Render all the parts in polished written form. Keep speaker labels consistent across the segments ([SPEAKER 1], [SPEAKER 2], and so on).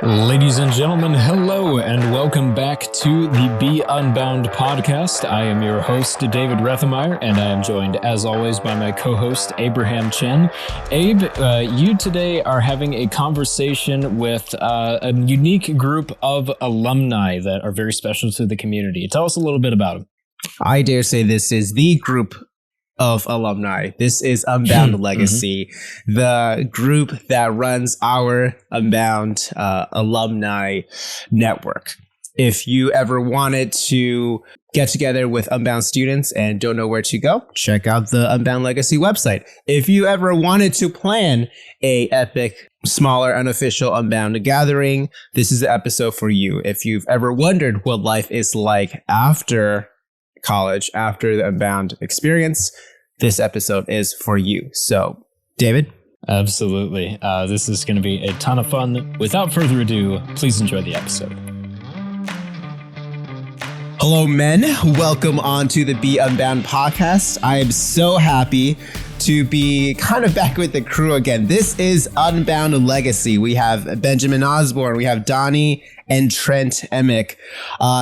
[SPEAKER 1] Ladies and gentlemen, hello and welcome back to the Be Unbound podcast. I am your host, David Rethemeyer, and I am joined, as always, by my co-host, Abraham Chen. Abe, you today are having a conversation with a unique group of alumni that are very special to the community. Tell us a little bit about them.
[SPEAKER 2] I dare say this is the group of alumni. This is Unbound Legacy, the group that runs our Unbound alumni network. If you ever wanted to get together with Unbound students and don't know where to go, check out the Unbound Legacy website. If you ever wanted to plan a epic, smaller, unofficial Unbound gathering, this is the episode for you. If you've ever wondered what life is like after college, after the Unbound experience, this episode is for you. So, David?
[SPEAKER 1] Absolutely. This is going to be a ton of fun. Without further ado, please enjoy the episode.
[SPEAKER 2] Hello, men. Welcome on to the Be Unbound podcast. I am so happy to be kind of back with the crew again. This is Unbound Legacy. We have Ben Osborne, we have Donnie and Trent Emick.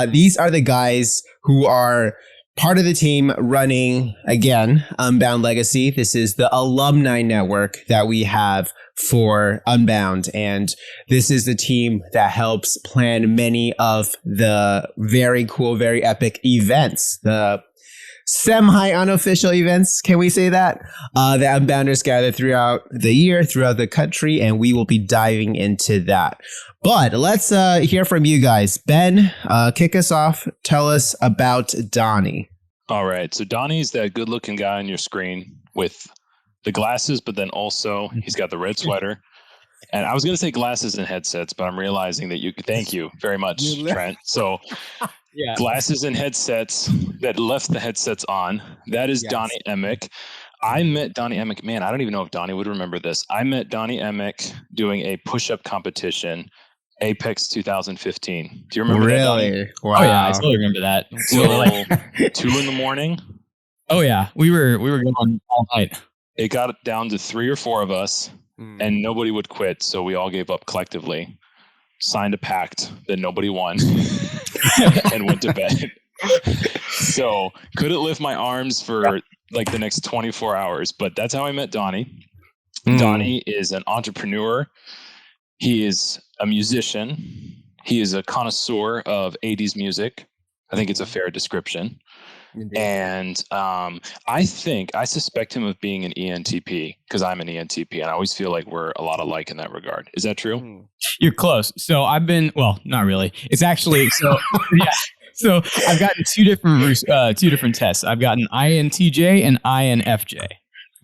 [SPEAKER 2] These are the guys who are part of the team running, again, Unbound Legacy. This is the alumni network that we have for Unbound. And this is the team that helps plan many of the very cool, very epic events, the semi-unofficial events, can we say that? The Unbounders gather throughout the year, throughout the country, and we will be diving into that. But let's hear from you guys. Ben, kick us off. Tell us about Donnie.
[SPEAKER 3] All right. So Donnie's that good-looking guy on your screen with the glasses, but then also he's got the red sweater. And I was going to say glasses and headsets, but I'm realizing that thank you very much, Trent. So yeah. Glasses and headsets that left the headsets on. That is yes. Donnie Emick. I met Donnie Emick. Man, I don't even know if Donnie would remember this. I met Donnie Emick doing a push-up competition, Apex 2015. Do you remember that, Donnie?
[SPEAKER 1] Wow. Oh, yeah. I totally remember that.
[SPEAKER 3] So 2 a.m.
[SPEAKER 1] Oh, yeah. We were going all night.
[SPEAKER 3] It got down to 3 or 4 of us, and nobody would quit. So we all gave up collectively, signed a pact that nobody won, and went to bed. So couldn't lift my arms for like the next 24 hours, but that's how I met Donnie. Donnie is an entrepreneur. He is a musician. He is a connoisseur of 80s music. I think it's a fair description. Indeed. And I suspect him of being an ENTP because I'm an ENTP, and I always feel like we're a lot alike in that regard. Is that true?
[SPEAKER 4] You're close. So not really. It's actually yeah. So I've gotten two different tests. I've gotten INTJ and INFJ.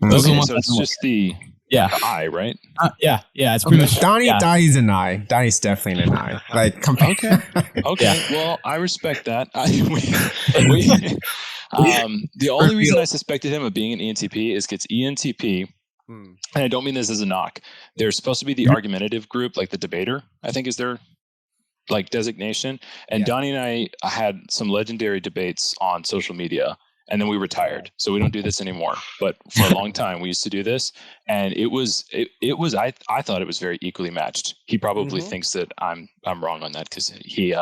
[SPEAKER 3] Those are the ones so it's just the I, right?
[SPEAKER 4] Yeah. It's pretty much
[SPEAKER 2] Donnie's an I. Donnie's definitely an I. Like,
[SPEAKER 3] okay. Yeah. Well, I respect that. The only reason I suspected him of being an ENTP is because ENTP, and I don't mean this as a knock, they're supposed to be the argumentative group, like the debater, I think is their like designation. And Donnie and I had some legendary debates on social media. And then we retired, so we don't do this anymore. But for a long time, we used to do this, and it was. I thought it was very equally matched. He probably thinks that I'm wrong on that because he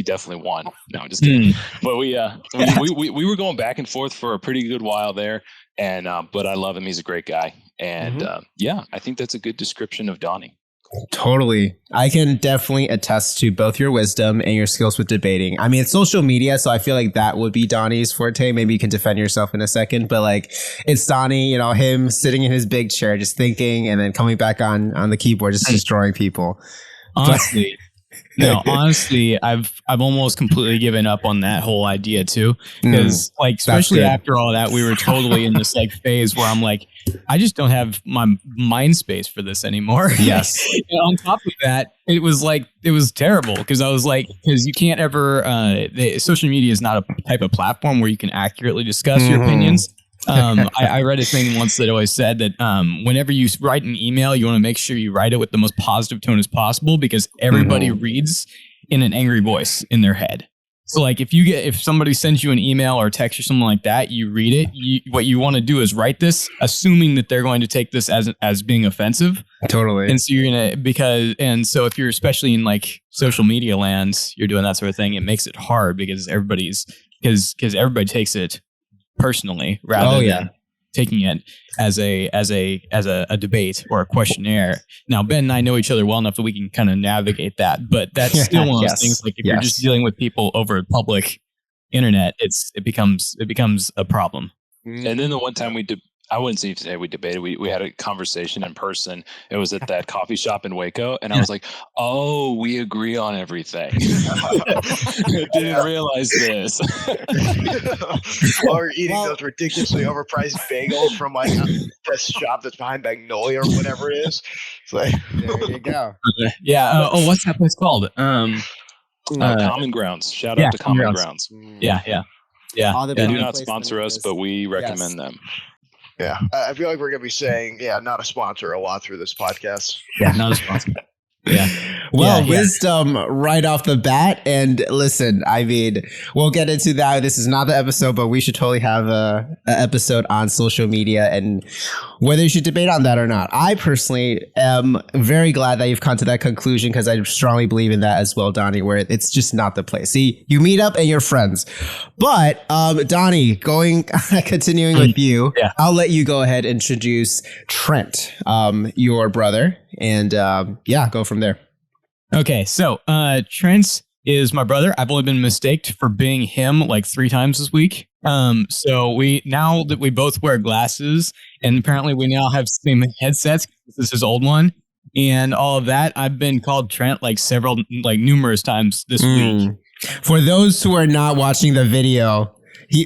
[SPEAKER 3] definitely won. No, I'm just kidding. But we were going back and forth for a pretty good while there, and but I love him. He's a great guy, and I think that's a good description of Donnie.
[SPEAKER 2] Totally. I can definitely attest to both your wisdom and your skills with debating. I mean, it's social media, so I feel like that would be Donnie's forte. Maybe you can defend yourself in a second, but like it's Donnie, him sitting in his big chair, just thinking and then coming back on the keyboard, just destroying people.
[SPEAKER 4] Honestly, I've almost completely given up on that whole idea too. Because especially after all that, we were totally in this phase where I'm like, I just don't have my mind space for this anymore.
[SPEAKER 2] Yes.
[SPEAKER 4] On top of that, it was terrible because I was because you can't ever, social media is not a type of platform where you can accurately discuss your opinions. I read a thing once that always said that whenever you write an email, you want to make sure you write it with the most positive tone as possible because everybody reads in an angry voice in their head. So like if somebody sends you an email or text or something like that, you read it. What you want to do is write this, assuming that they're going to take this as being offensive.
[SPEAKER 2] Totally.
[SPEAKER 4] And so you're gonna so if you're especially in like social media lands, you're doing that sort of thing. It makes it hard because everybody takes it personally rather than taking it as a debate or a questionnaire. Now, Ben and I know each other well enough that we can kind of navigate that, but that's still one of those things. Like if you're just dealing with people over public internet, it becomes a problem.
[SPEAKER 3] And then the one time I wouldn't say we debated. We had a conversation in person. It was at that coffee shop in Waco, and I was like, "Oh, we agree on everything." Didn't realize this.
[SPEAKER 5] While we're eating those ridiculously overpriced bagels from like this shop that's behind Magnolia or whatever it is. It's like,
[SPEAKER 2] there you go.
[SPEAKER 4] Yeah. What's that place called?
[SPEAKER 3] Common Grounds. Shout out to Common Grounds.
[SPEAKER 4] Yeah.
[SPEAKER 3] They do not sponsor us, but we recommend them.
[SPEAKER 5] Yeah, I feel like we're going to be saying, not a sponsor a lot through this podcast.
[SPEAKER 4] Yeah, not a sponsor.
[SPEAKER 2] Wisdom right off the bat. And listen, I mean, we'll get into that. This is not the episode, but we should totally have a episode on social media and whether you should debate on that or not. I personally am very glad that you've come to that conclusion because I strongly believe in that as well, Donnie, where it's just not the place. See, you meet up and you're friends. But Donnie, continuing with you, I'll let you go ahead and introduce Trent, your brother, and go from there.
[SPEAKER 4] Okay, so Trent is my brother. I've only been mistaked for being him like 3 times this week. So now that we both wear glasses, and apparently we now have same headsets. This is his old one, and all of that. I've been called Trent numerous times this week.
[SPEAKER 2] For those who are not watching the video,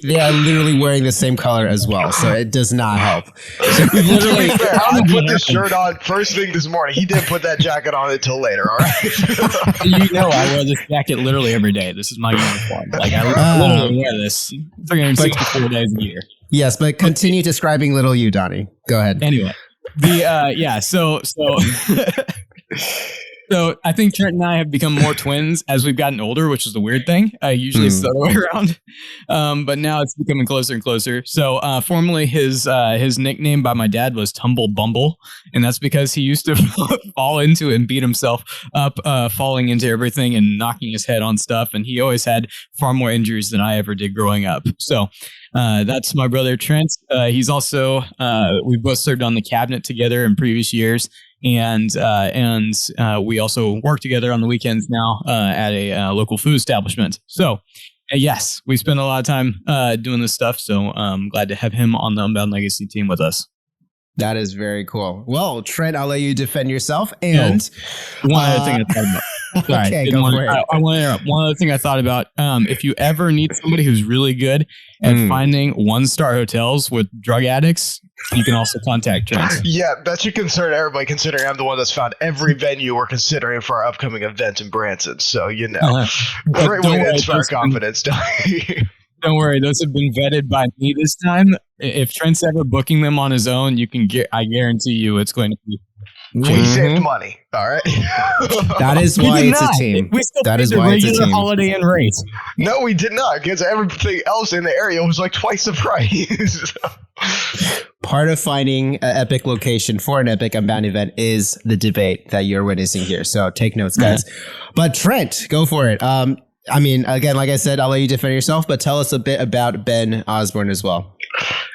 [SPEAKER 2] they are literally wearing the same color as well, so it does not help. So
[SPEAKER 5] literally, I put this shirt on first thing this morning. He didn't put that jacket on until later. All right.
[SPEAKER 4] I wear this jacket literally every day. This is my uniform. Like I literally wear this 364 days a year.
[SPEAKER 2] Yes, but continue describing little you, Donnie. Go ahead.
[SPEAKER 4] Anyway, So I think Trent and I have become more twins as we've gotten older, which is the weird thing. Usually it's the other way around, but now it's becoming closer and closer. So formerly his nickname by my dad was Tumble Bumble, and that's because he used to fall into and beat himself up, falling into everything and knocking his head on stuff, and he always had far more injuries than I ever did growing up. So that's my brother Trent. He's also we both served on the cabinet together in previous years. And we also work together on the weekends now at a local food establishment. So, yes, we spend a lot of time doing this stuff. So I'm glad to have him on the Unbound Legacy team with us.
[SPEAKER 2] That is very cool. Well, Trent, I'll let you defend yourself. And
[SPEAKER 4] one other thing I thought about. Sorry,
[SPEAKER 2] okay, go for it.
[SPEAKER 4] I want to interrupt. One other thing I thought about, if you ever need somebody who's really good at finding 1-star hotels with drug addicts, you can also contact Trent.
[SPEAKER 5] Yeah, that should concern everybody, considering I'm the one that's found every venue we're considering for our upcoming event in Branson. So, great way to inspire confidence.
[SPEAKER 4] Don't worry, those have been vetted by me this time. If Trent's ever booking them on his own, I guarantee you it's going to be.
[SPEAKER 5] We saved money, all right?
[SPEAKER 2] That is why it's a team.
[SPEAKER 4] We still
[SPEAKER 2] that
[SPEAKER 4] paid
[SPEAKER 2] is
[SPEAKER 4] the
[SPEAKER 2] why it's a
[SPEAKER 4] regular
[SPEAKER 2] team.
[SPEAKER 4] Holiday Inn rate.
[SPEAKER 5] No, we did not, because everything else in the area was like twice the price.
[SPEAKER 2] Part of finding an epic location for an epic Unbound event is the debate that you're witnessing here. So take notes, guys. But Trent, go for it. I mean, again, like I said, I'll let you defend yourself, but tell us a bit about Ben Osborne as well.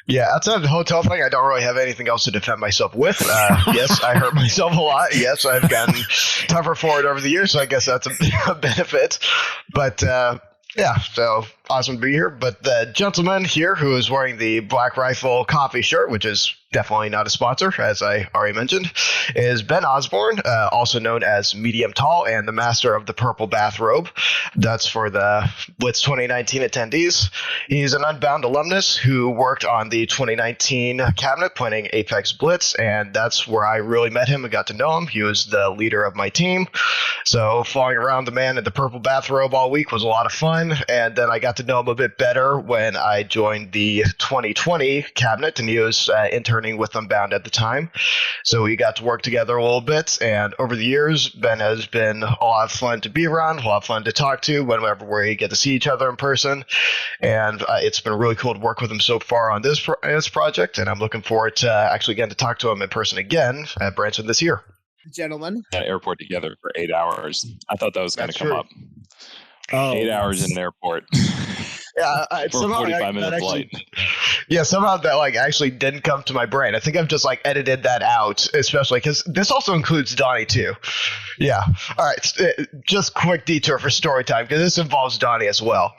[SPEAKER 5] Yeah, outside of the hotel thing, I don't really have anything else to defend myself with. Yes, I hurt myself a lot. Yes, I've gotten tougher for it over the years, so I guess that's a benefit. But so awesome to be here. But the gentleman here who is wearing the Black Rifle coffee shirt, which is definitely not a sponsor, as I already mentioned, is Ben Osborne, also known as Medium Tall and the master of the purple bathrobe. That's for the Blitz 2019 attendees. He's an Unbound alumnus who worked on the 2019 cabinet planning Apex Blitz, and that's where I really met him and got to know him. He was the leader of my team. So following around the man in the purple bathrobe all week was a lot of fun, and then I got to know him a bit better when I joined the 2020 cabinet, and he was interning with Unbound at the time. So we got to work together a little bit, and over the years, Ben has been a lot of fun to be around, a lot of fun to talk to whenever we get to see each other in person, and it's been really cool to work with him so far on this project, and I'm looking forward to actually getting to talk to him in person again at Branson this year.
[SPEAKER 2] Gentlemen,
[SPEAKER 3] at airport together for 8 hours. I thought that was going to come
[SPEAKER 5] true.
[SPEAKER 3] up.
[SPEAKER 2] Oh,
[SPEAKER 3] 8 hours in an airport.
[SPEAKER 5] Yeah,
[SPEAKER 3] for a 45-minute flight.
[SPEAKER 5] Yeah, somehow that actually didn't come to my brain. I think I've just edited that out, especially because this also includes Donnie too. Yeah. All right. Just quick detour for story time because this involves Donnie as well.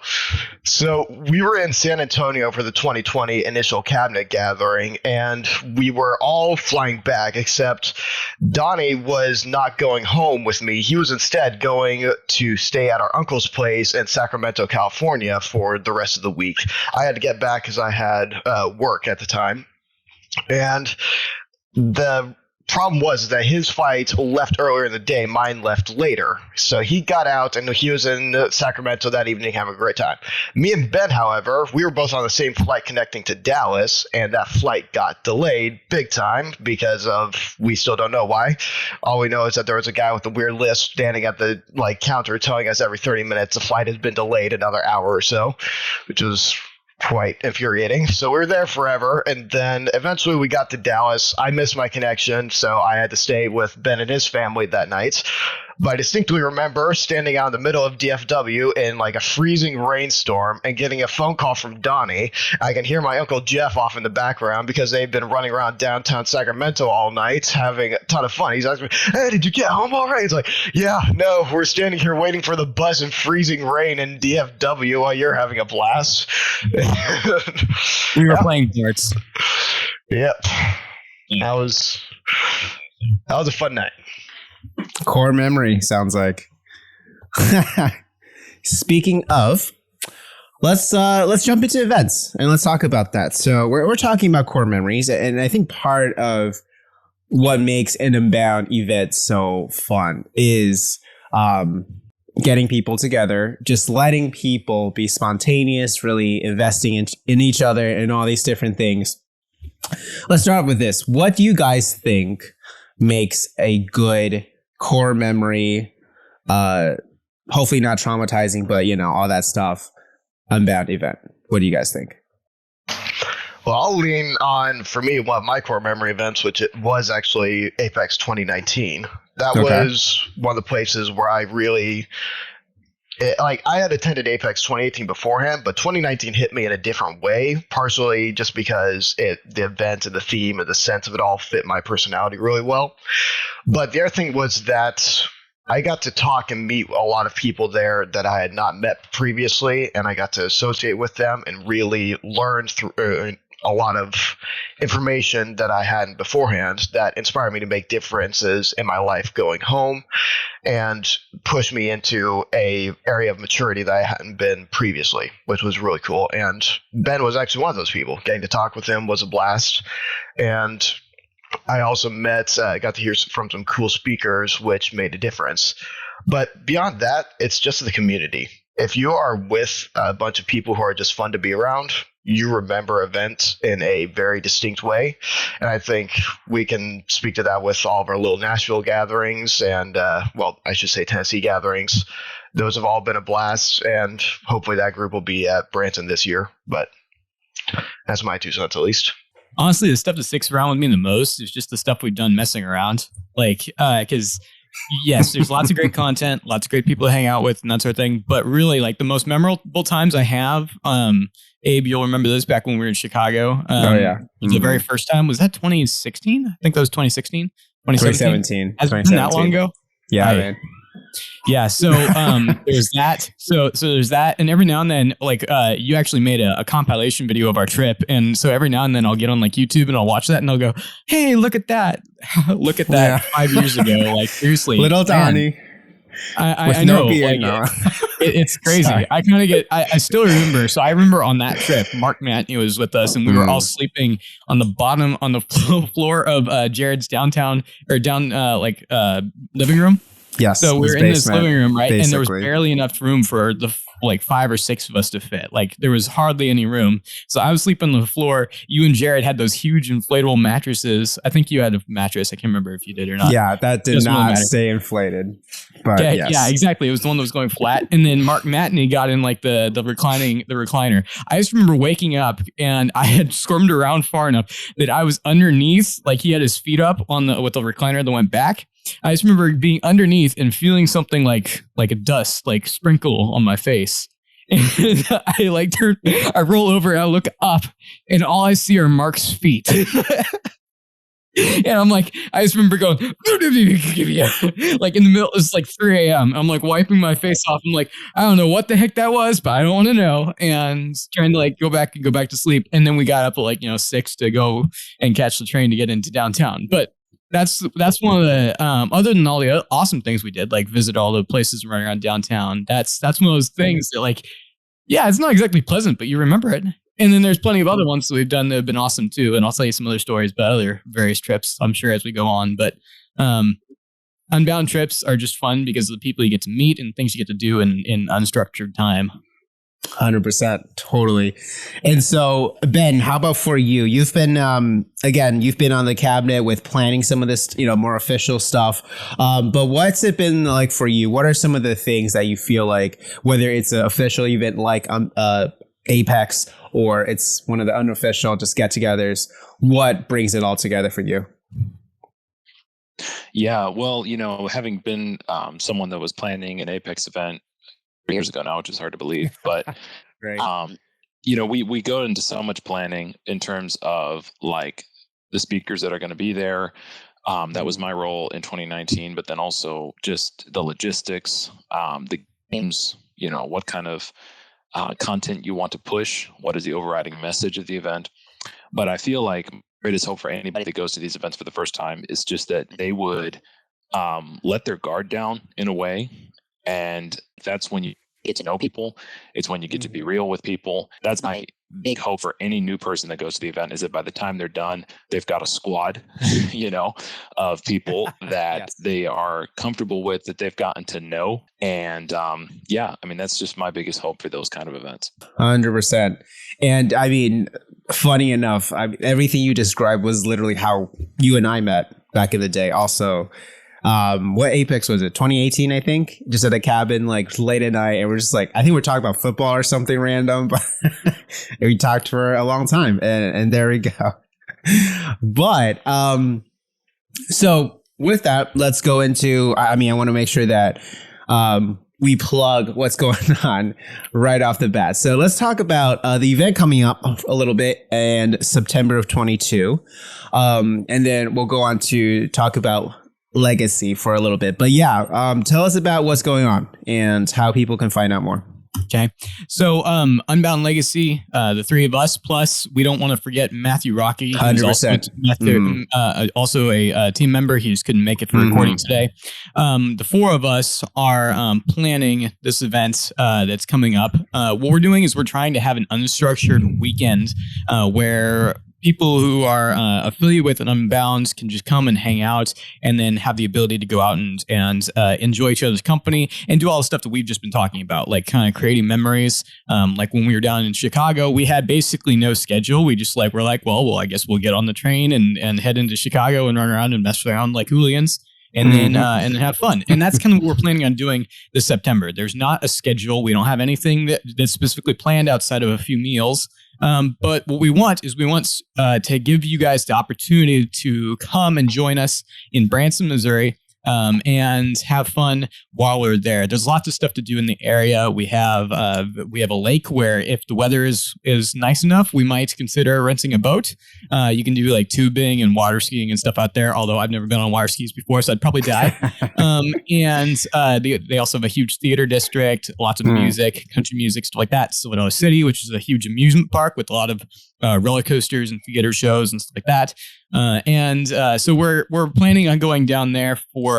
[SPEAKER 5] So we were in San Antonio for the 2020 initial cabinet gathering, and we were all flying back except Donnie was not going home with me. He was instead going to stay at our uncle's place in Sacramento, California for the rest of the week. I had to get back because I had work at the time. And the problem was that his flight left earlier in the day, mine left later. So he got out and he was in Sacramento that evening having a great time. Me and Ben, however, we were both on the same flight connecting to Dallas, and that flight got delayed big time because of, we still don't know why. All we know is that there was a guy with a weird list standing at the counter telling us every 30 minutes the flight has been delayed another hour or so, which was quite infuriating. So we were there forever, and then eventually we got to Dallas. I missed my connection, so I had to stay with Ben and his family that night. But I distinctly remember standing out in the middle of DFW in a freezing rainstorm and getting a phone call from Donnie. I can hear my Uncle Jeff off in the background because they've been running around downtown Sacramento all night having a ton of fun. He's asking me, "Hey, did you get home all right?" He's like, "Yeah, no, we're standing here waiting for the bus in freezing rain in DFW while you're having a blast."
[SPEAKER 4] We were playing darts.
[SPEAKER 5] Yep. That was a fun night.
[SPEAKER 2] Core memory sounds like. Speaking of, let's jump into events and let's talk about that. So we're talking about core memories, and I think part of what makes an Unbound event so fun is getting people together, just letting people be spontaneous, really investing in each other and all these different things. Let's start with this. What do you guys think makes a good core memory, hopefully not traumatizing, but all that stuff, Unbound event? What do you guys think?
[SPEAKER 5] Well, I'll lean on, for me, one of my core memory events, which it was actually Apex 2019. That was one of the places where I really, I had attended Apex 2018 beforehand, but 2019 hit me in a different way, partially just because the event and the theme and the sense of it all fit my personality really well. But the other thing was that I got to talk and meet a lot of people there that I had not met previously, and I got to associate with them and really learn through a lot of information that I hadn't beforehand that inspired me to make differences in my life going home and push me into a area of maturity that I hadn't been previously, which was really cool. And Ben was actually one of those people. Getting to talk with him was a blast. And I also got to hear from some cool speakers, which made a difference. But beyond that, it's just the community. If you are with a bunch of people who are just fun to be around, you remember events in a very distinct way. And I think we can speak to that with all of our little Nashville gatherings and, I should say Tennessee gatherings. Those have all been a blast, and hopefully that group will be at Branson this year. But that's my 2 cents at least.
[SPEAKER 4] Honestly, the stuff that sticks around with me the most is just the stuff we've done messing around. Because yes, there's lots of great content, lots of great people to hang out with and that sort of thing. But really, the most memorable times I have, Abe, you'll remember this back when we were in Chicago. The very first time, was that 2016? I think that was 2016.
[SPEAKER 2] 2017.
[SPEAKER 4] Has it been that long ago?
[SPEAKER 2] Yeah, man.
[SPEAKER 4] Yeah, so there's that. So there's that, and every now and then, you actually made a compilation video of our trip, and so every now and then I'll get on YouTube and I'll watch that, and I'll go, "Hey, look at that! Look at that! 5 years ago, seriously,
[SPEAKER 2] little Donnie."
[SPEAKER 4] I know, it's crazy.
[SPEAKER 2] Sorry.
[SPEAKER 4] I kind of get. I still remember. So I remember on that trip, Mark Matney was with us, and we were all sleeping on the floor of Jared's down living room.
[SPEAKER 2] Yes.
[SPEAKER 4] So we were in this living room, right?
[SPEAKER 2] Basically.
[SPEAKER 4] And there was barely enough room for the like 5 or 6 of us to fit. Like there was hardly any room. So I was sleeping on the floor. You and Jared had those huge inflatable mattresses. I think you had a mattress. I can't remember if you did or not.
[SPEAKER 2] Yeah, that did not stay inflated. But yes.
[SPEAKER 4] Yeah, exactly. It was the one that was going flat. And then Mark Matney got in like the recliner. I just remember waking up and I had squirmed around far enough that I was underneath, like he had his feet up with the recliner that went back. I just remember being underneath and feeling something like a dust, like sprinkle on my face. And I roll over and I look up and all I see are Mark's feet. And I'm like, I just remember going, like in the middle, it's like 3 a.m. I'm like wiping my face off. I'm like, I don't know what the heck that was, but I don't want to know. And trying to like go back to sleep. And then we got up at like, 6 to go and catch the train to get into downtown. But that's one of the, other than all the other awesome things we did, like visit all the places running around downtown. That's one of those things that like, yeah, it's not exactly pleasant, but you remember it. And then there's plenty of other ones that we've done that have been awesome too. And I'll tell you some other stories about other various trips, I'm sure, as we go on. But Unbound trips are just fun because of the people you get to meet and things you get to do in unstructured time.
[SPEAKER 2] 100%. Totally. And so, Ben, how about for you? You've been, you've been on the cabinet with planning some of this, more official stuff. But what's it been like for you? What are some of the things that you feel like, whether it's an official event like Apex or it's one of the unofficial just get-togethers, what brings it all together for you?
[SPEAKER 3] Yeah, well, having been someone that was planning an Apex event years ago now, which is hard to believe, but
[SPEAKER 2] right.
[SPEAKER 3] We go into so much planning in terms of like the speakers that are going to be there. That was my role in 2019, but then also just the logistics, the games, what kind of content you want to push, what is the overriding message of the event. But I feel like greatest hope for anybody that goes to these events for the first time is just that they would let their guard down in a way. And that's when you get to know people. It's when you get to be real with people. That's my big hope for any new person that goes to the event, is that by the time they're done, they've got a squad, of people that yes. they are comfortable with, that they've gotten to know. And that's just my biggest hope for those kind of events.
[SPEAKER 2] 100%. And funny enough, everything you described was literally how you and I met back in the day. Also, what Apex was it? 2018, I think. Just at a cabin, like late at night, and we're just like, I think we're talking about football or something random, but we talked for a long time, and there we go. But so with that, let's go into. I want to make sure that we plug what's going on right off the bat. So let's talk about the event coming up a little bit in September of 22, and then we'll go on to talk about Legacy for a little bit. But tell us about what's going on and how people can find out more.
[SPEAKER 4] Okay. So Unbound Legacy, the three of us, plus we don't want to forget Matthew Rocky.
[SPEAKER 2] 100%.
[SPEAKER 4] Also a team member. He just couldn't make it for recording today. The four of us are planning this event that's coming up. What we're doing is we're trying to have an unstructured weekend where people who are affiliated with an Unbound can just come and hang out and then have the ability to go out and enjoy each other's company and do all the stuff that we've just been talking about, like kind of creating memories. Like when we were down in Chicago, we had basically no schedule. We just we're like, well, I guess we'll get on the train and head into Chicago and run around and mess around like hooligans. And then have fun. And that's kind of what we're planning on doing this September. There's not a schedule. We don't have anything that's specifically planned outside of a few meals. But what we want is to give you guys the opportunity to come and join us in Branson, Missouri, and have fun while we're there. There's lots of stuff to do in the area. We have a lake where if the weather is nice enough, we might consider renting a boat. You can do like tubing and water skiing and stuff out there. Although I've never been on water skis before, so I'd probably die. They also have a huge theater district, lots of music, country music, stuff like that. Silverado City, which is a huge amusement park with a lot of roller coasters and theater shows and stuff like that. So we're planning on going down there for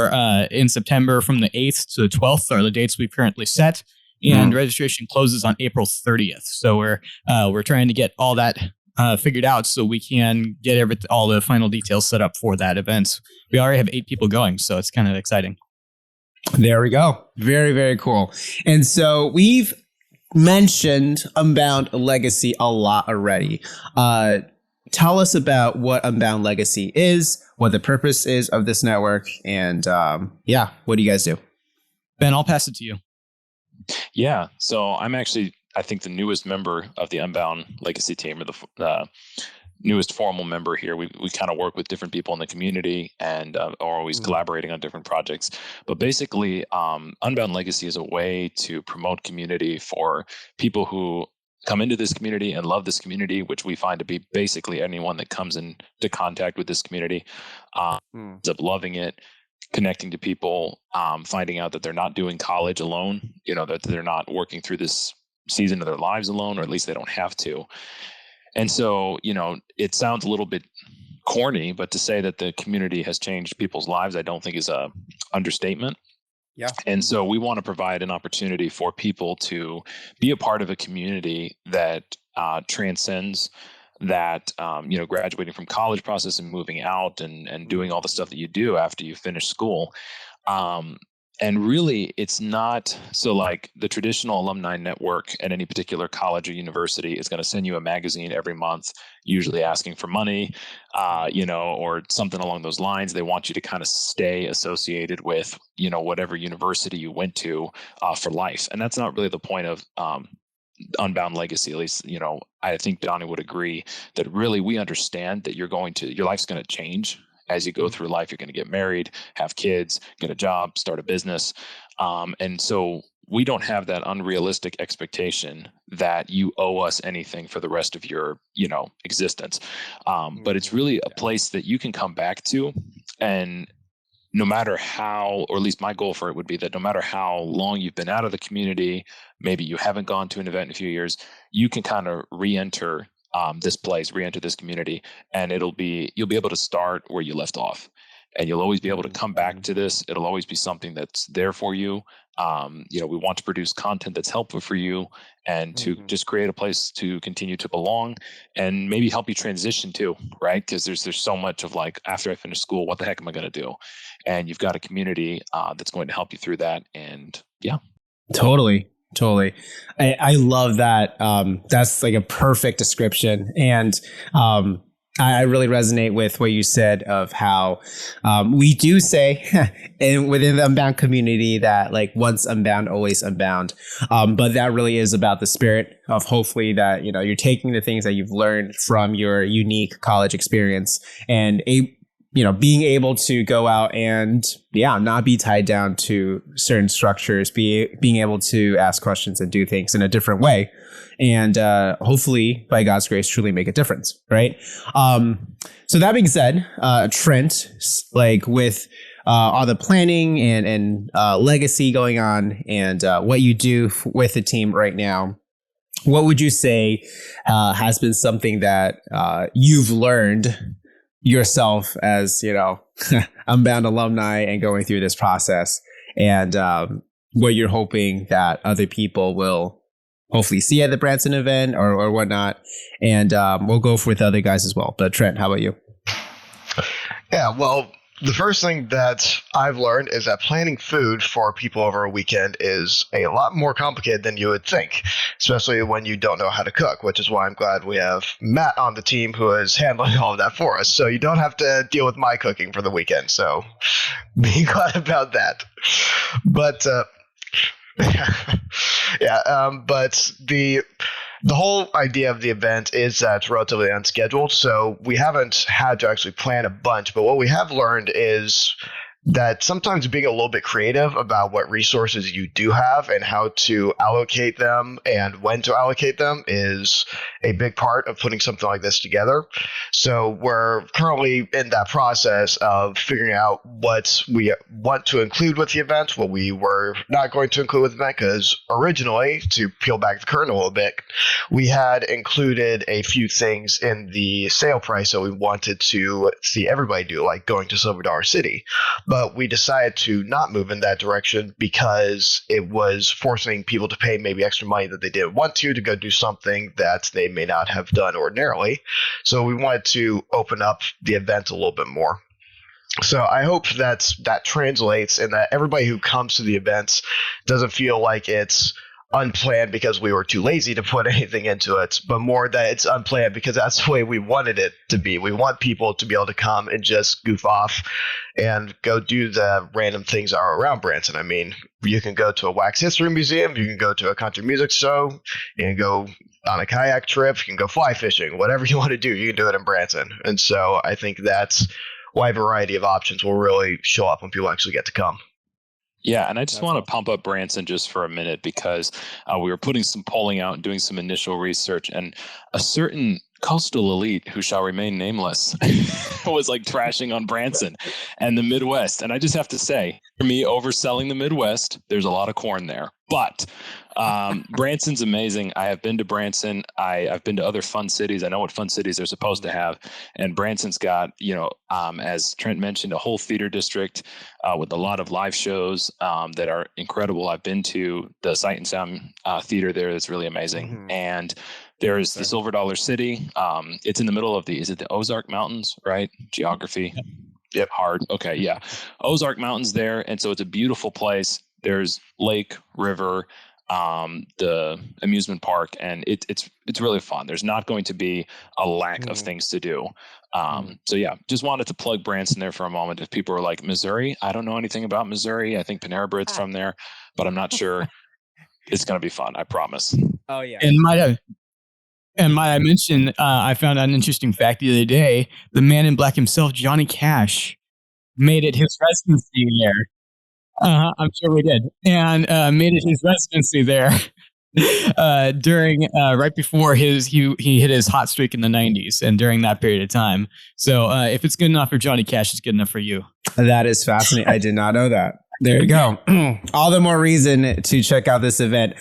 [SPEAKER 4] in September from the 8th to the 12th are the dates we've currently set, and registration closes on April 30th. So we're trying to get all that figured out so we can get all the final details set up for that event. We already have 8 people going, so it's kind of exciting.
[SPEAKER 2] There we go. Very, very cool. And so we've mentioned Unbound Legacy a lot already. Tell us about what Unbound Legacy is, what the purpose is of this network, and what do you guys do?
[SPEAKER 4] Ben, I'll pass it to you.
[SPEAKER 3] Yeah, so I'm actually, I think, the newest member of the Unbound Legacy team, or the newest formal member here. We kind of work with different people in the community and are always collaborating on different projects. But basically, Unbound Legacy is a way to promote community for people who come into this community and love this community, which we find to be basically anyone that comes into contact with this community, ends up loving it, connecting to people, finding out that they're not doing college alone, that they're not working through this season of their lives alone, or at least they don't have to. And so, it sounds a little bit corny, but to say that the community has changed people's lives, I don't think is a understatement.
[SPEAKER 2] Yeah. And
[SPEAKER 3] so we want to provide an opportunity for people to be a part of a community that transcends that, graduating from college process and moving out and doing all the stuff that you do after you finish school. And really, it's not so like the traditional alumni network at any particular college or university is going to send you a magazine every month, usually asking for money, or something along those lines. They want you to kind of stay associated with, whatever university you went to for life. And that's not really the point of Unbound Legacy. At least, I think Donnie would agree that really we understand that your life's going to change. As you go through life, you're going to get married, have kids, get a job, start a business. And so we don't have that unrealistic expectation that you owe us anything for the rest of your, existence. But it's really a place that you can come back to. And no matter how, or at least my goal for it would be that no matter how long you've been out of the community, maybe you haven't gone to an event in a few years, you can kind of re-enter this community, and you'll be able to start where you left off, and you'll always be able to come back to this. It'll always be something that's there for you. We want to produce content that's helpful for you and to just create a place to continue to belong and maybe help you transition too, right? Because there's so much of like, after I finish school, what the heck am I going to do? And you've got a community that's going to help you through that. And yeah.
[SPEAKER 2] Totally. I love that. That's like a perfect description. And I really resonate with what you said of how we do say within the Unbound community that like once unbound, always unbound. But that really is about the spirit of hopefully that, you're taking the things that you've learned from your unique college experience and being able to go out and not be tied down to certain structures, being able to ask questions and do things in a different way. And hopefully, by God's grace, truly make a difference, right? So that being said, Trent, like with all the planning and legacy going on and what you do with the team right now, what would you say has been something that you've learned yourself as, Unbound alumni and going through this process, and what you're hoping that other people will hopefully see at the Branson event or whatnot. And we'll go with other guys as well. But Trent, how about you?
[SPEAKER 5] Yeah, well, the first thing that I've learned is that planning food for people over a weekend is a lot more complicated than you would think, especially when you don't know how to cook, which is why I'm glad we have Matt on the team who is handling all of that for us. So you don't have to deal with my cooking for the weekend. So be glad about that. But but the whole idea of the event is that it's relatively unscheduled, so we haven't had to actually plan a bunch. But what we have learned is that sometimes being a little bit creative about what resources you do have and how to allocate them and when to allocate them is a big part of putting something like this together. So we're currently in that process of figuring out what we want to include with the event, what we were not going to include with the event, because originally, to peel back the curtain a little bit, we had included a few things in the sale price that we wanted to see everybody do, like going to Silver Dollar City. But we decided to not move in that direction because it was forcing people to pay maybe extra money that they didn't want to go do something that they may not have done ordinarily. So we wanted to open up the event a little bit more. So I hope that translates and that everybody who comes to the events doesn't feel like it's unplanned because we were too lazy to put anything into it, but more that it's unplanned because that's the way we wanted it to be. We want people to be able to come and just goof off and go do the random things that are around Branson. I mean, you can go to a wax history museum, you can go to a country music show, you can go on a kayak trip, you can go fly fishing, whatever you want to do, you can do it in Branson. And so I think that's why a variety of options will really show up when people actually get to come.
[SPEAKER 3] Yeah, and I just want to pump up Branson just for a minute because we were putting some polling out and doing some initial research, and a certain coastal elite who shall remain nameless was like trashing on Branson and the Midwest. And I just have to say, for me, overselling the Midwest, there's a lot of corn there. But Branson's amazing. I have been to Branson. I've been to other fun cities. I know what fun cities they're supposed to have. And Branson's got, as Trent mentioned, a whole theater district with a lot of live shows that are incredible. I've been to the Sight and Sound theater there. That's really amazing. Mm-hmm. And there's the Silver Dollar City. It's in the middle of is it the Ozark Mountains, right? Geography. Yep. Hard. Okay. Yeah. Ozark Mountains there. And so it's a beautiful place. There's lake, river, the amusement park, and it's really fun. There's not going to be a lack of things to do. So yeah, just wanted to plug Branson there for a moment. If people are like, Missouri, I don't know anything about Missouri. I think Panera Bread's from there, but I'm not sure. It's going to be fun. I promise.
[SPEAKER 2] Oh yeah.
[SPEAKER 4] And might I mention, I found out an interesting fact the other day. The man in black himself, Johnny Cash, made it his residency there. I'm sure we did. And made it his residency there during right before he hit his hot streak in the 90s and during that period of time. So if it's good enough for Johnny Cash, it's good enough for you.
[SPEAKER 2] That is fascinating. I did not know that. There you go. All the more reason to check out this event.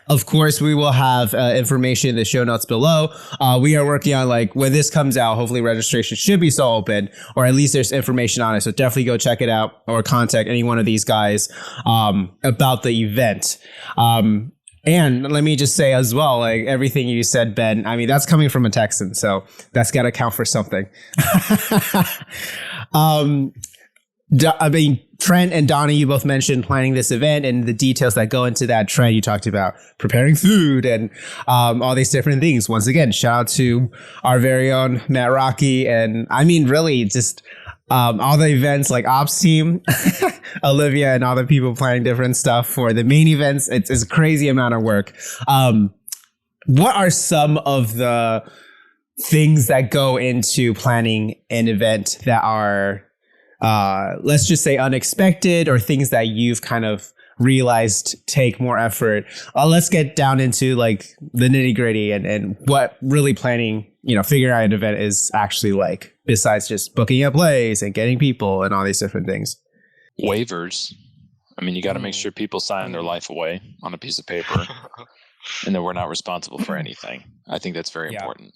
[SPEAKER 2] Of course, we will have information in the show notes below. We are working on, when this comes out, hopefully registration should be still open, or at least there's information on it. So definitely go check it out or contact any one of these guys about the event. And let me just say as well, everything you said, Ben, I mean, that's coming from a Texan, so that's got to count for something. Trent and Donnie, you both mentioned planning this event and the details that go into that. Trent, you talked about preparing food and all these different things. Once again, shout out to our very own Matt Rocky. And I mean, really just all the events like Ops team, Olivia, and all the people planning different stuff for the main events. It's a crazy amount of work. What are some of the things that go into planning an event that are let's just say unexpected, or things that you've kind of realized take more effort? Let's get down into the nitty gritty and what really planning, figuring out an event is actually like, besides just booking a place and getting people and all these different things.
[SPEAKER 3] Waivers. I mean, you got to make sure people sign their life away on a piece of paper. And that we're not responsible for anything. I think that's very important.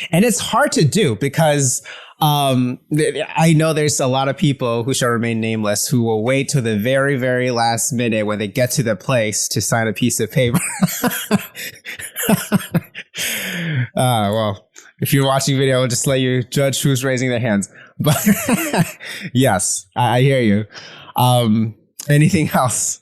[SPEAKER 2] And it's hard to do because I know there's a lot of people who shall remain nameless who will wait till the very, very last minute when they get to the place to sign a piece of paper. Well, if you're watching video, I'll just let you judge who's raising their hands. But yes, I hear you. Anything else?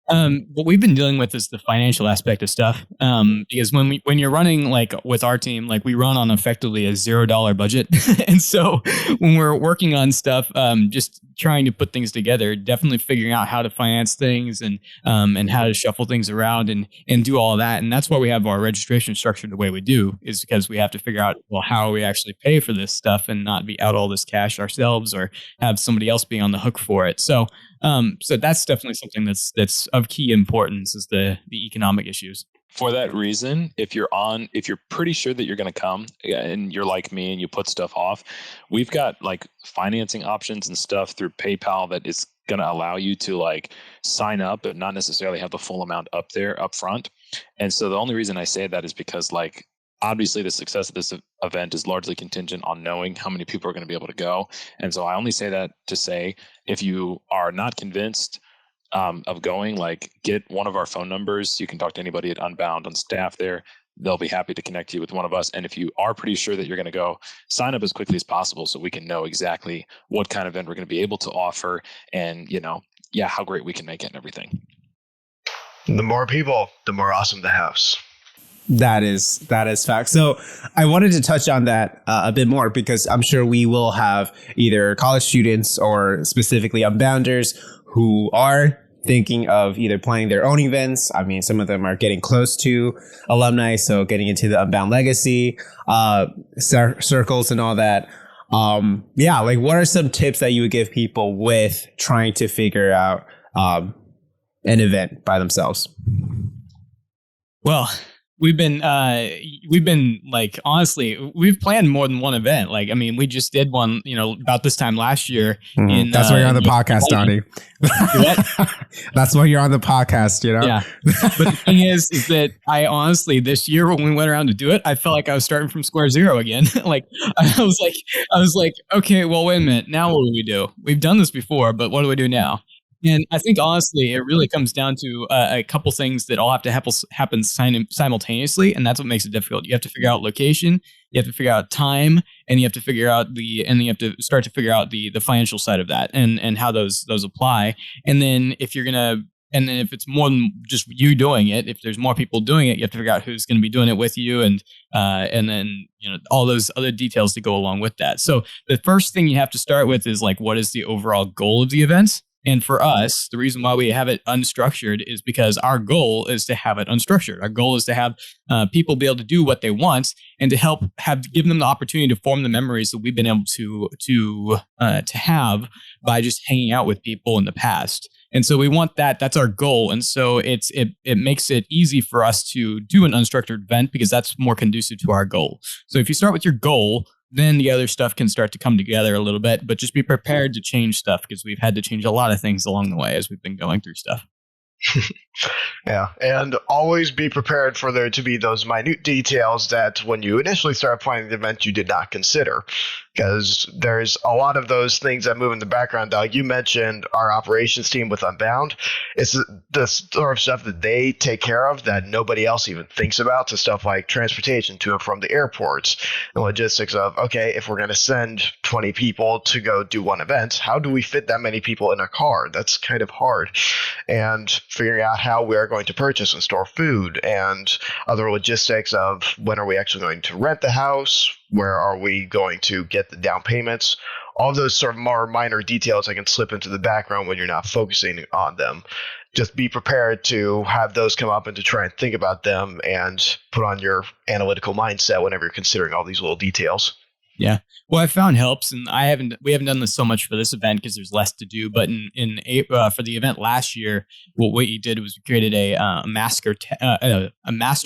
[SPEAKER 4] What we've been dealing with is the financial aspect of stuff. Because when you're running with our team, we run on effectively a $0 budget. And so when we're working on stuff, just trying to put things together, definitely figuring out how to finance things and how to shuffle things around and do all of that. And that's why we have our registration structured the way we do, is because we have to figure out, well, how we actually pay for this stuff and not be out all this cash ourselves or have somebody else being on the hook for it. So that's definitely something that's of key importance, is the economic issues.
[SPEAKER 3] For that reason, if you're pretty sure that you're going to come and you're like me and you put stuff off, we've got financing options and stuff through PayPal that is going to allow you to sign up, but not necessarily have the full amount up there up front. And so the only reason I say that is because obviously the success of this event is largely contingent on knowing how many people are going to be able to go. And so I only say that to say, if you are not convinced of going, get one of our phone numbers. You can talk to anybody at Unbound on staff there. They'll be happy to connect you with one of us. And if you are pretty sure that you're going to go, sign up as quickly as possible so we can know exactly what kind of event we're going to be able to offer and, how great we can make it and everything.
[SPEAKER 5] The more people, the more awesome the house.
[SPEAKER 2] That is fact. So I wanted to touch on that a bit more because I'm sure we will have either college students or specifically Unbounders who are thinking of either planning their own events. I mean, some of them are getting close to alumni, so getting into the Unbound Legacy circles and all that. Like what are some tips that you would give people with trying to figure out an event by themselves?
[SPEAKER 4] Well, we've been like, honestly, we've planned more than one event. Like, I mean, we just did one, about this time last year.
[SPEAKER 2] Mm-hmm. That's why you're on the podcast, Donnie. That's why you're on the podcast, Yeah.
[SPEAKER 4] But the thing is that I honestly, this year when we went around to do it, I felt like I was starting from square zero again. Like, I was like, okay, well, wait a minute. Now what do we do? We've done this before, but what do we do now? And I think, honestly, it really comes down to a couple things that all have to happen simultaneously, and that's what makes it difficult. You have to figure out location, you have to figure out time, and you have to figure out you have to start to figure out the financial side of that and how those apply. And then if it's more than just you doing it, if there's more people doing it, you have to figure out who's going to be doing it with you, and then all those other details that go along with that. So the first thing you have to start with is like, what is the overall goal of the event? And for us, the reason why we have it unstructured is because our goal is to have it unstructured. Our goal is to have people be able to do what they want and to give them the opportunity to form the memories that we've been able to have by just hanging out with people in the past. And so we want that. That's our goal. And so it makes it easy for us to do an unstructured event because that's more conducive to our goal. So if you start with your goal, then the other stuff can start to come together a little bit, but just be prepared to change stuff because we've had to change a lot of things along the way as we've been going through stuff.
[SPEAKER 5] Yeah, and always be prepared for there to be those minute details that when you initially started planning the event, you did not consider. Because there's a lot of those things that move in the background. Doug, you mentioned our operations team with Unbound. It's the sort of stuff that they take care of that nobody else even thinks about. So stuff like transportation to and from the airports, and logistics of, okay, if we're going to send 20 people to go do one event, how do we fit that many people in a car? That's kind of hard. And figuring out how we are going to purchase and store food and other logistics of when are we actually going to rent the house? Where are we going to get the down payments? All of those sort of more minor details that can slip into the background when you're not focusing on them. Just be prepared to have those come up and to try and think about them and put on your analytical mindset whenever you're considering all these little details.
[SPEAKER 4] Yeah. Well, I found helps, and we haven't done this so much for this event because there's less to do. But in April, for the event last year, what you did was we created a master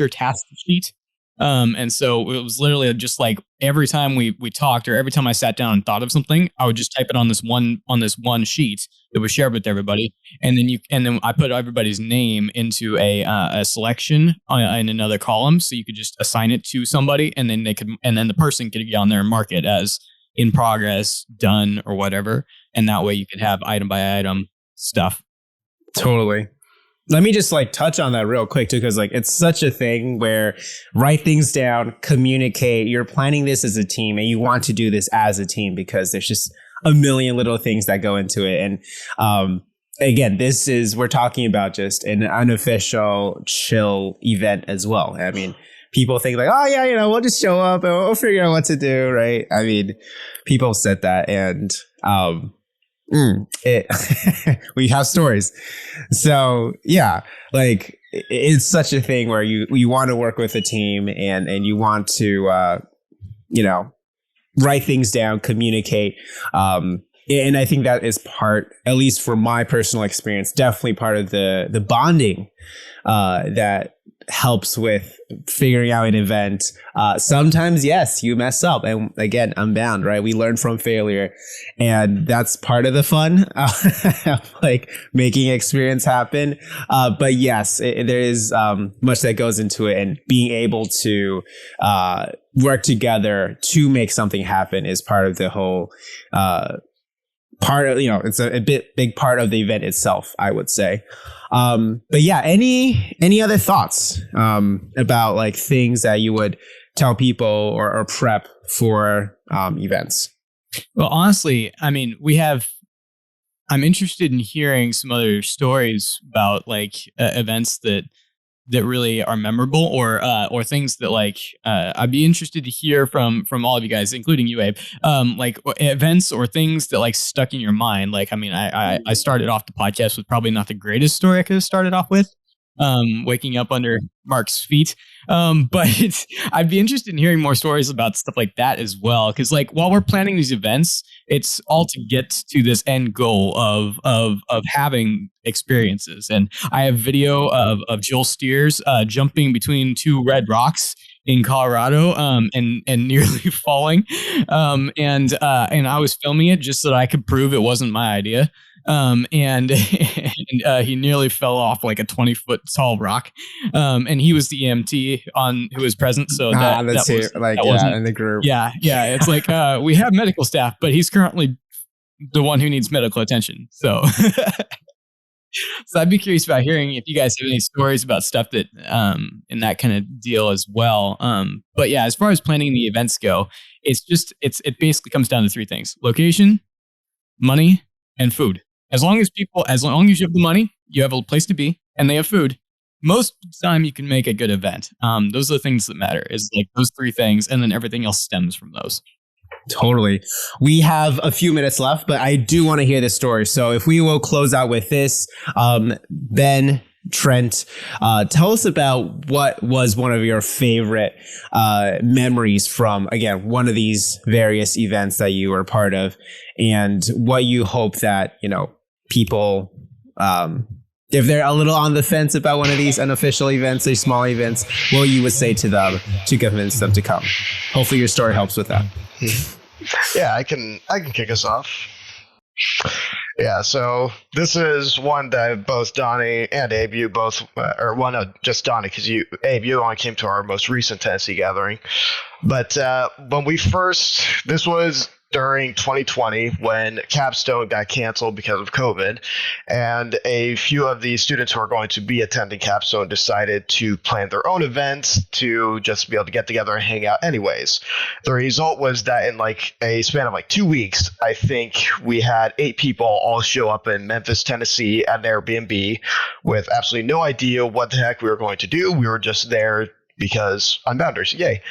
[SPEAKER 4] task sheet. And so it was literally just like every time we talked or every time I sat down and thought of something, I would just type it on this one sheet that was shared with everybody. And then I put everybody's name into a selection in another column. So you could just assign it to somebody and then the person could get on there and mark it as in progress, done, or whatever. And that way you could have item by item stuff.
[SPEAKER 2] Totally. Let me just touch on that real quick too, because it's such a thing where write things down, communicate. You're planning this as a team, and you want to do this as a team because there's just a million little things that go into it. And again, we're talking about just an unofficial chill event as well. I mean, people think oh yeah, we'll just show up and we'll figure out what to do, right? I mean, people said that, and we have stories. So yeah, it's such a thing where you want to work with a team and you want to write things down, communicate, and I think that is part, at least for my personal experience, definitely part of the bonding that helps with figuring out an event. Sometimes, yes, you mess up. And again, Unbound, right? We learn from failure. And that's part of the fun, making experience happen. But yes, there is much that goes into it. And being able to work together to make something happen is part of the whole part of, it's a big part of the event itself, I would say. But yeah, any other thoughts about things that you would tell people or prep for events?
[SPEAKER 4] Well, honestly, I mean, we have I'm interested in hearing some other stories about like events that really are memorable, or things that like I'd be interested to hear from all of you guys, including you, Abe. Like events or things that like stuck in your mind. Like, I mean, I started off the podcast with probably not the greatest story I could have started off with. Waking up under Mark's feet. But I'd be interested in hearing more stories about stuff like that as well. Cause like while we're planning these events, it's all to get to this end goal of having experiences. And I have video of Joel Steers jumping between two red rocks in Colorado, and nearly falling. And I was filming it just so that I could prove it wasn't my idea. And he nearly fell off like a 20-foot tall rock. And he was the EMT who was present. So that wasn't
[SPEAKER 2] in the group.
[SPEAKER 4] Yeah. It's like, we have medical staff, but he's currently the one who needs medical attention. So, so I'd be curious about hearing if you guys have any stories about stuff that, in that kind of deal as well. But yeah, as far as planning the events go, it basically comes down to three things: location, money, and food. As long as you have the money, you have a place to be, and they have food, most of the time you can make a good event. Those are the things that matter, is like those three things, and then everything else stems from those.
[SPEAKER 2] Totally. We have a few minutes left, but I do want to hear this story. So if we will close out with this, Ben, Trent, tell us about what was one of your favorite memories from, again, one of these various events that you were part of, and what you hope that, people, if they're a little on the fence about one of these unofficial events, these small events, what you would say to them to convince them to come. Hopefully your story helps with that.
[SPEAKER 5] Yeah, I can kick us off. Yeah, so this is one that both Donnie and Abe, you both, just Donnie, because Abe, you only came to our most recent Tennessee gathering. But when this was during 2020 when Capstone got canceled because of COVID, and a few of the students who are going to be attending Capstone decided to plan their own events to just be able to get together and hang out anyways. The result was that in like a span of like 2 weeks, I think we had 8 people all show up in Memphis, Tennessee at an Airbnb with absolutely no idea what the heck we were going to do. We were just there because Unbounders, yay.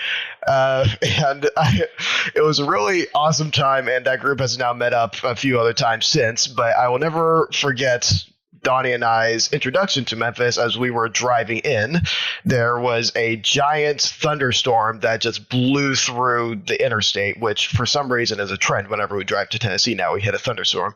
[SPEAKER 5] It was a really awesome time, and that group has now met up a few other times since, but I will never forget Donnie and I's introduction to Memphis. As we were driving in, there was a giant thunderstorm that just blew through the interstate, which for some reason is a trend whenever we drive to Tennessee now, we hit a thunderstorm.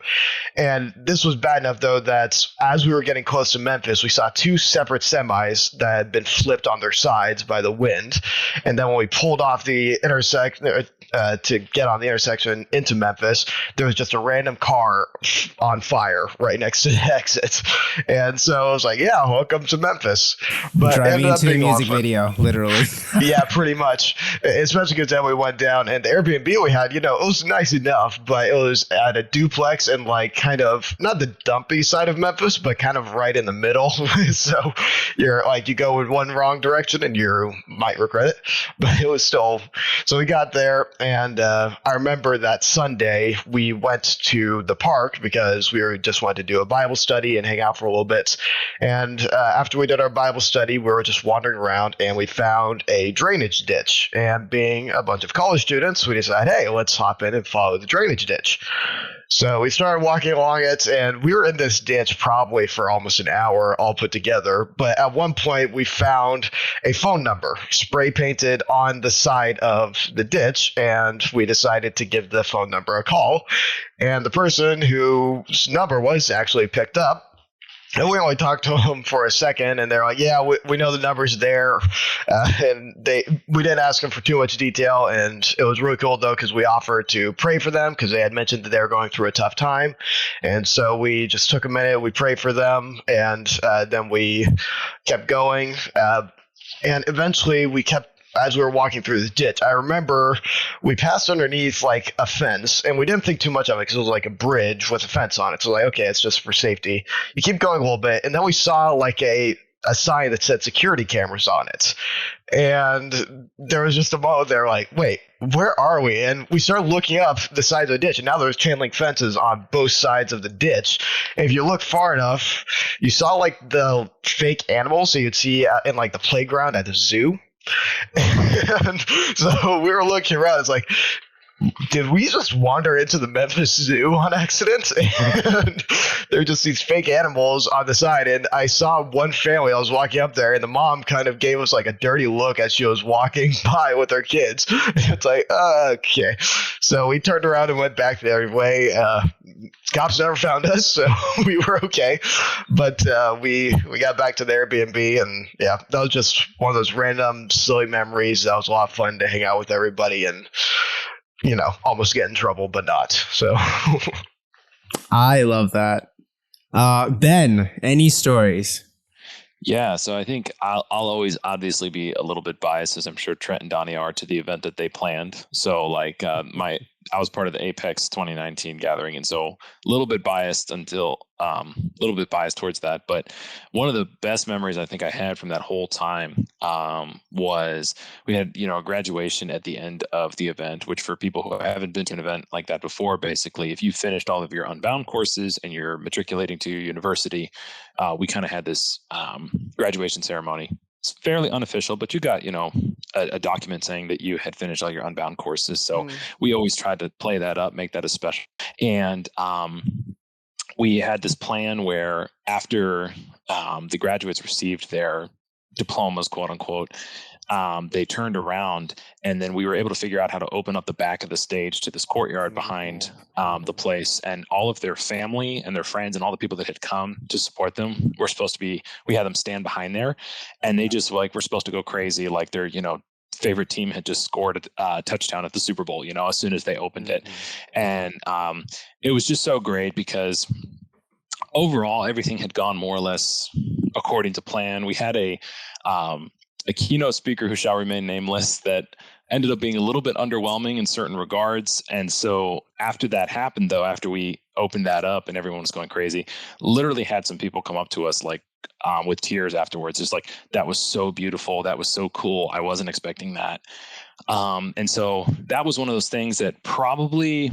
[SPEAKER 5] And this was bad enough, though, that as we were getting close to Memphis, we saw 2 separate semis that had been flipped on their sides by the wind. And then when we pulled off the intersection to get on the intersection into Memphis, there was just a random car on fire right next to the exit. And so I was like, yeah, welcome to Memphis. But
[SPEAKER 2] driving into a music video, literally.
[SPEAKER 5] Yeah, pretty much. Especially because then we went down, and the Airbnb we had, it was nice enough, but it was at a duplex and like kind of not the dumpy side of Memphis, but kind of right in the middle. So you're like, you go in one wrong direction and you might regret it. But it was still, so we got there, and I remember that Sunday we went to the park because we just wanted to do a Bible study and hang out for a little bit. And after we did our Bible study, we were just wandering around, and we found a drainage ditch. And being a bunch of college students, we decided, hey, let's hop in and follow the drainage ditch. So we started walking along it, and we were in this ditch probably for almost an hour all put together. But at one point, we found a phone number spray painted on the side of the ditch, and we decided to give the phone number a call. And the person whose number was actually picked up. And we only talked to them for a second, and they're like, yeah, we know the number's there. And we didn't ask them for too much detail, and it was really cool, though, because we offered to pray for them because they had mentioned that they were going through a tough time. And so we just took a minute, we prayed for them, and then we kept going. And eventually as we were walking through the ditch, I remember we passed underneath like a fence, and we didn't think too much of it because it was like a bridge with a fence on it. So like, okay, it's just for safety. You keep going a little bit, and then we saw like a sign that said security cameras on it. And there was just a moment there like, wait, where are we? And we started looking up the sides of the ditch, and now there's chain link fences on both sides of the ditch. And if you look far enough, you saw like the fake animals, so you'd see in like the playground at the zoo. And so we were looking around. It's like, did we just wander into the Memphis Zoo on accident? And there were just these fake animals on the side. And I saw one family. I was walking up there, and the mom kind of gave us like a dirty look as she was walking by with her kids. It's like, okay. So we turned around and went back the other way. Cops never found us, so we were okay. But we got back to the Airbnb, and yeah, that was just one of those random silly memories. That was a lot of fun to hang out with everybody and, you know, almost get in trouble, but not. So
[SPEAKER 2] I love that. Ben, any stories?
[SPEAKER 3] Yeah, so I think I'll always obviously be a little bit biased, as I'm sure Trent and Donnie are, to the event that they planned. So like I was part of the Apex 2019 gathering, and so a little bit biased towards that. But one of the best memories I think I had from that whole time was we had, you know, a graduation at the end of the event, which for people who haven't been to an event like that before, basically, if you finished all of your Unbound courses and you're matriculating to your university, we kind of had this graduation ceremony. It's fairly unofficial, but you got, you know, a document saying that you had finished all your Unbound courses. So we always tried to play that up, make that a special. And we had this plan where after the graduates received their diplomas, quote unquote, they turned around, and then we were able to figure out how to open up the back of the stage to this courtyard behind the place, and all of their family and their friends and all the people that had come to support them were supposed to be, we had them stand behind there, and they just like were supposed to go crazy like their, you know, favorite team had just scored a touchdown at the Super Bowl, you know, as soon as they opened it. And it was just so great because overall everything had gone more or less according to plan. We had a keynote speaker who shall remain nameless that ended up being a little bit underwhelming in certain regards. And so after that happened, though, after we opened that up and everyone was going crazy, literally had some people come up to us like with tears afterwards, just like, that was so beautiful. That was so cool. I wasn't expecting that. And so that was one of those things that probably,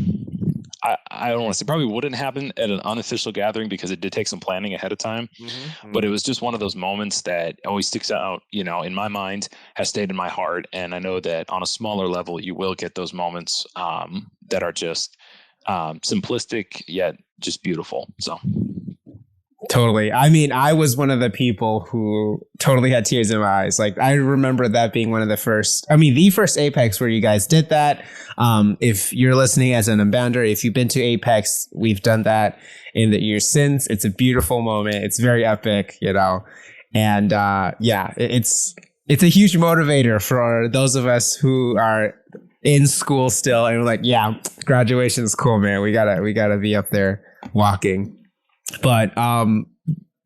[SPEAKER 3] I don't want to say probably wouldn't happen at an unofficial gathering because it did take some planning ahead of time, but it was just one of those moments that always sticks out, you know, in my mind, has stayed in my heart. And I know that on a smaller level, you will get those moments that are just simplistic, yet just beautiful. So.
[SPEAKER 2] Totally. I mean, I was one of the people who totally had tears in my eyes. Like, I remember that being one of the first Apex where you guys did that. If you're listening as an Unbounder, if you've been to Apex, we've done that in the years since. It's a beautiful moment. It's very epic, you know, and it's a huge motivator for those of us who are in school still. And we're like, yeah, graduation is cool, man. We gotta be up there walking. But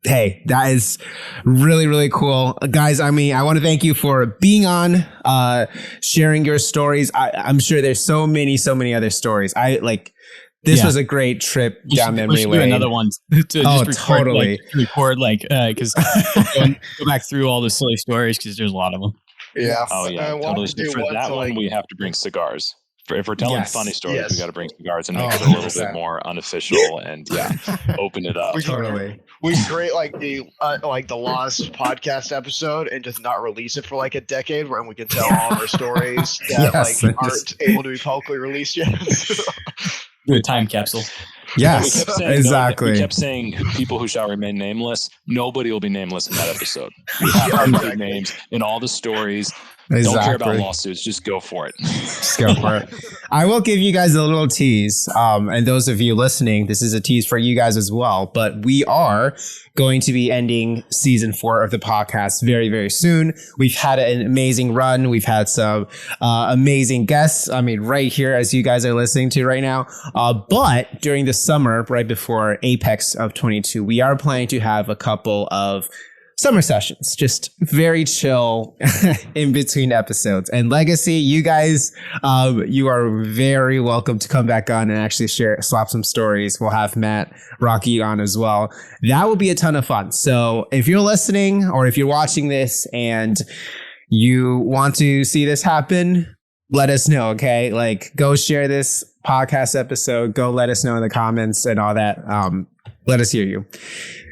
[SPEAKER 2] hey, that is really, really cool. Guys, I mean, I want to thank you for being on, sharing your stories. I'm sure there's so many other stories. This was a great trip down memory lane.
[SPEAKER 4] Another one
[SPEAKER 2] totally.
[SPEAKER 4] Record because go back through all the silly stories because there's a lot of them.
[SPEAKER 5] Yeah.
[SPEAKER 3] Oh yeah. Totally. For that one, we have to bring cigars. If we're telling funny stories, we got to bring cigars and make it a little bit more unofficial and open it up.
[SPEAKER 5] We create like the Lost podcast episode and just not release it for like a decade, where we can tell all of our stories that aren't able to be publicly released yet.
[SPEAKER 4] The time capsule.
[SPEAKER 2] Yes, exactly.
[SPEAKER 3] We kept saying people who shall remain nameless. Nobody will be nameless in that episode. We have to include names in all the stories. Exactly. Don't care about lawsuits. Just go for it.
[SPEAKER 2] Just go for it. I will give you guys a little tease. And those of you listening, this is a tease for you guys as well. But we are going to be ending season 4 of the podcast very, very soon. We've had an amazing run. We've had some amazing guests. I mean, right here, as you guys are listening to right now. But during the summer, right before Apex of 22, we are planning to have a couple of summer sessions, just very chill in between episodes. And Legacy, you guys, you are very welcome to come back on and actually swap some stories. We'll have Matt Rocky on as well. That will be a ton of fun. So if you're listening or if you're watching this and you want to see this happen, let us know, okay? Like, go share this podcast episode. Go let us know in the comments and all that. Let us hear you.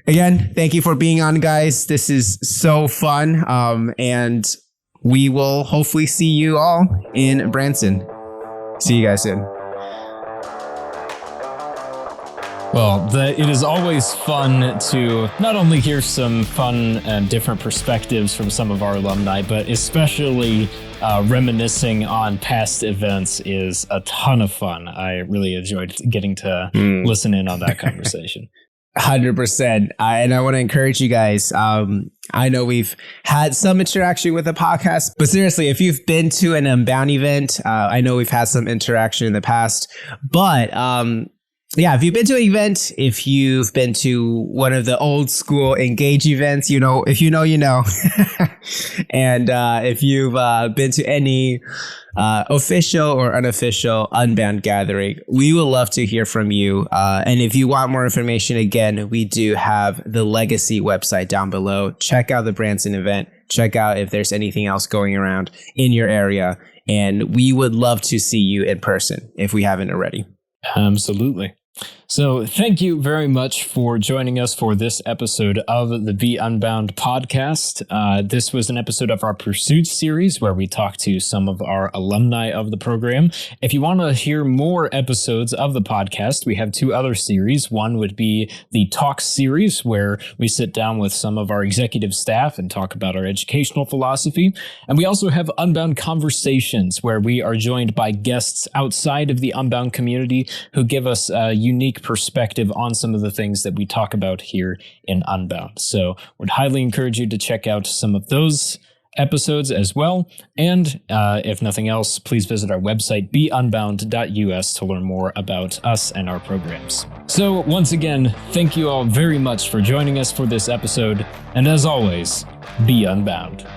[SPEAKER 2] Again, thank you for being on, guys. This is so fun. And we will hopefully see you all in Branson. See you guys soon.
[SPEAKER 1] Well, it is always fun to not only hear some fun and different perspectives from some of our alumni, but especially reminiscing on past events is a ton of fun. I really enjoyed getting to listen in on that conversation.
[SPEAKER 2] 100%. And I want to encourage you guys. I know we've had some interaction with the podcast, but seriously, if you've been to an Unbound event, I know we've had some interaction in the past, but yeah, if you've been to an event, if you've been to one of the old school Engage events, you know, if you know, you know. And if you've been to any official or unofficial Unbound gathering, we would love to hear from you. And if you want more information, again, we do have the Legacy website down below. Check out the Branson event. Check out if there's anything else going around in your area. And we would love to see you in person if we haven't already.
[SPEAKER 1] Absolutely. So thank you very much for joining us for this episode of the Be Unbound podcast. This was an episode of our Pursuits series where we talked to some of our alumni of the program. If you want to hear more episodes of the podcast, we have two other series. One would be the Talks series, where we sit down with some of our executive staff and talk about our educational philosophy. And we also have Unbound Conversations, where we are joined by guests outside of the Unbound community who give us a unique perspective on some of the things that we talk about here in Unbound. So would highly encourage you to check out some of those episodes as well. And if nothing else, please visit our website, beunbound.us, to learn more about us and our programs. So once again, thank you all very much for joining us for this episode. And as always, be unbound.